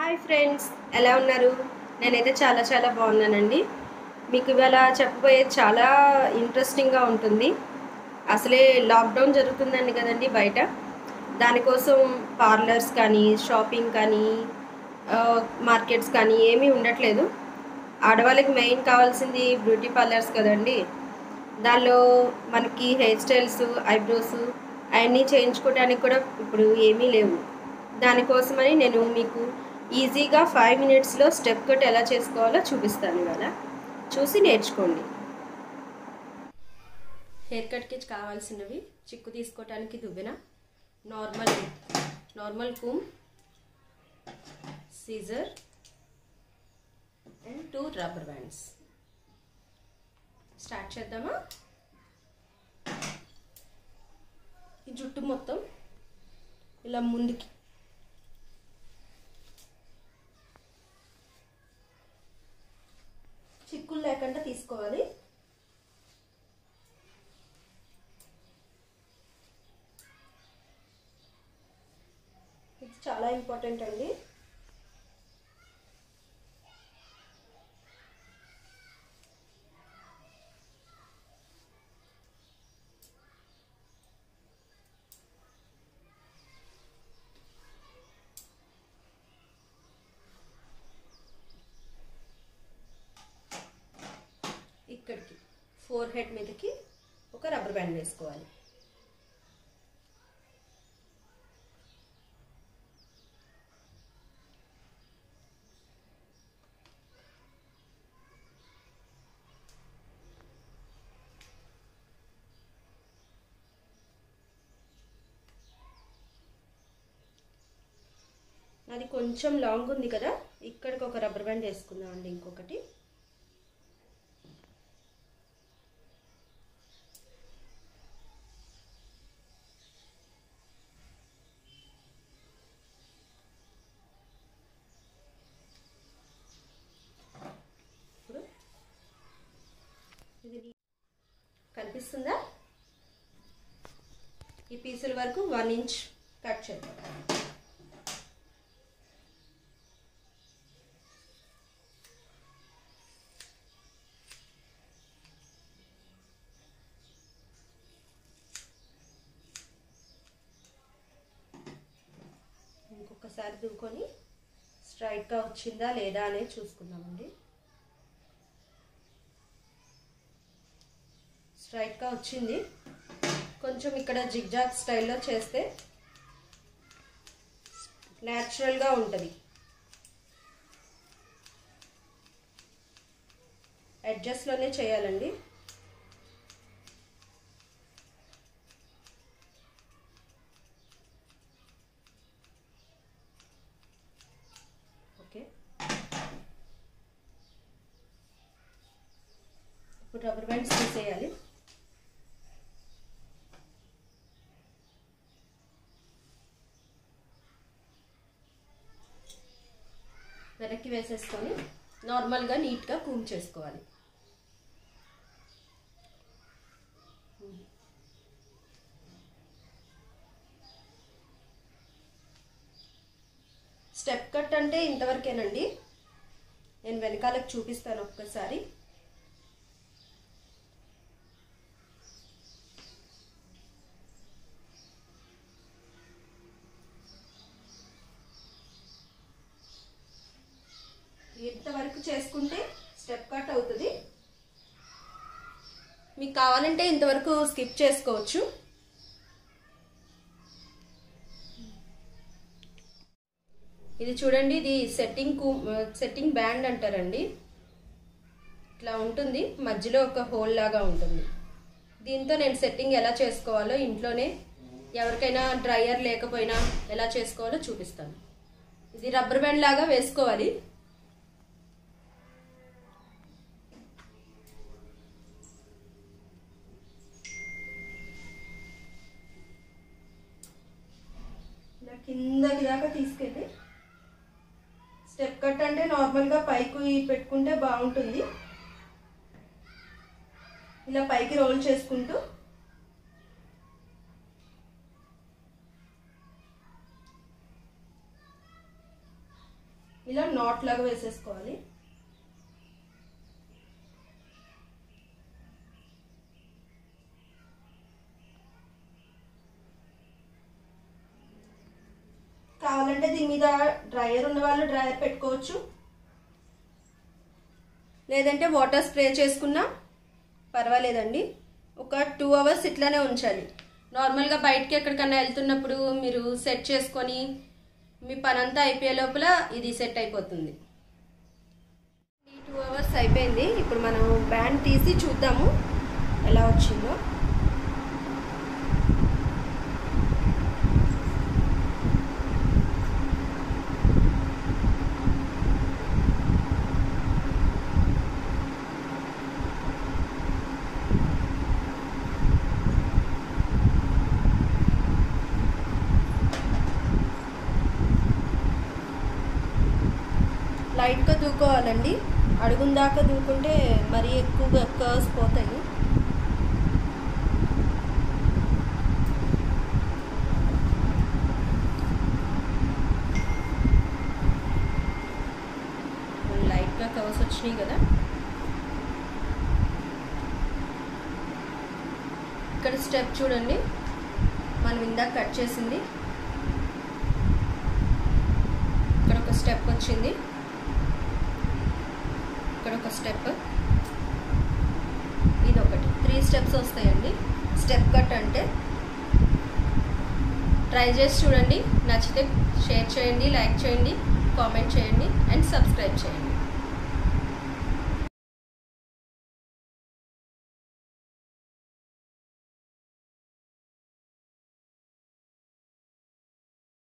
Hi friends, ఎలా ఉన్నారు? నేనైతే చాలా బాగున్నానండి. మీకు ఇవాళ చెప్పబోయేది చాలా ఇంట్రెస్టింగ్గా ఉంటుంది. అసలే లాక్డౌన్ జరుగుతుందండి కదండి బయట. దానికోసం పార్లర్స్ కానీ, షాపింగ్ కానీ, మార్కెట్స్ కానీ ఏమీ ఉండట్లేదు. ఆడవాళ్ళకి మెయిన్ కావాల్సింది బ్యూటీ పార్లర్స్ కదండి. దానిలో మనకి హెయిర్ స్టైల్స్, ఐబ్రోస్ అవన్నీ చేయించుకోవడానికి కూడా ఇప్పుడు ఏమీ లేవు. దానికోసమని నేను మీకు ఈజీగా 5 మినిట్స్లో స్టెప్ కట్ ఎలా చేసుకోవాలో చూపిస్తాను ఇవాళ. చూసి నేర్చుకోండి. హెయిర్ కట్కి కావాల్సినవి: చిక్కు తీసుకోవడానికి దువ్వెన, normal comb, scissor and 2 rubber bands. Start చేద్దామా? ఈ జుట్టు మొత్తం ఇలా ముందుకి చిక్కులు లేకుండా తీసుకోవాలి. ఇది చాలా ఇంపార్టెంట్ అండి. ఇక్కడికి ఫోర్ హెడ్ మీదకి ఒక రబ్బర్ బ్యాండ్ వేసుకోవాలి. అది కొంచెం లాంగ్ ఉంది కదా, ఇక్కడికి ఒక రబ్బర్ బ్యాండ్ వేసుకుందామండి. ఇంకొకటి ఇది కనిపిస్తుందా? ఈ పీసుల వరకు 1 ఇంచ్ కట్ చేద్దాం. ఇంకొకసారి దువ్వుకొని స్ట్రైట్గా వచ్చిందా లేదా అనేది చూసుకుందామండి. స్ట్రైట్గా వచ్చింది. కొంచెం ఇక్కడ జిగ్జాగ్ స్టైల్లో చేస్తే న్యాచురల్గా ఉంటుంది. అడ్జస్ట్లోనే చేయాలండి. ఓకే, ఇప్పుడు రబ్బర్ బ్యాండ్స్ తీసేయాలి. వెనక్కి వేసేసుకొని నార్మల్గా నీట్గా కూమ్ చేసుకోవాలి. స్టెప్ కట్ అంటే ఇంతవరకేనండి. నేను వెనకాలకు చూపిస్తాను ఒక్కసారి. ఇంతవరకు చేసుకుంటే స్టెప్ కట్ అవుతుంది. మీకు కావాలంటే ఇంతవరకు స్కిప్ చేసుకోవచ్చు. ఇది చూడండి, ఇది సెట్టింగ్ బ్యాండ్ అంటారండి. ఇట్లా ఉంటుంది, మధ్యలో ఒక హోల్ లాగా ఉంటుంది. దీంతో నేను సెట్టింగ్ ఎలా చేసుకోవాలో ఇంట్లోనే, ఎవరికైనా డ్రైయర్ లేకపోయినా ఎలా చేసుకోవాలో చూపిస్తాను. ఇది రబ్బర్ బ్యాండ్ లాగా వేసుకోవాలి. కిందకి దాకా తీసుకెళ్ళి స్టెప్ కట్ అంటే నార్మల్గా పైకి పెట్టుకుంటే బాగుంటుంది. ఇలా పైకి రోల్ చేసుకుంటూ ఇలా నాట్ లాగా వేసేసుకోవాలి. కావాలంటే దీని మీద డ్రైయర్ ఉన్న వాళ్ళు డ్రైయర్ పెట్టుకోవచ్చు, లేదంటే వాటర్ స్ప్రే చేసుకున్నా పర్వాలేదండి. ఒక 2 hours ఇట్లానే ఉంచాలి. నార్మల్గా బయటికి ఎక్కడికన్నా వెళ్తున్నప్పుడు మీరు సెట్ చేసుకొని మీ పనంతా అయిపోయే లోపల ఇది సెట్ అయిపోతుంది. ఈ 2 hours అయిపోయింది. ఇప్పుడు మనం బ్యాండ్ తీసి చూద్దాము ఎలా వచ్చిందో. లైట్గా దూకోవాలండి, అడుగున దాకా దూకుంటే మరీ ఎక్కువగా కర్వ్స్ పోతాయి. లైట్గా కర్వ్స్ వచ్చినాయి కదా. ఇక్కడ స్టెప్ చూడండి, మనం ఇందాక కట్ చేసింది. ఇక్కడ ఒక స్టెప్ వచ్చింది, ఇక్కడ ఒక స్టెప్, ఇది ఒకటి. 3 steps వస్తాయండి స్టెప్ కట్ అంటే. ట్రై చేసి చూడండి, నచ్చితే షేర్ చేయండి, లైక్ చేయండి, కామెంట్ చేయండి అండ్ సబ్స్క్రైబ్ చేయండి.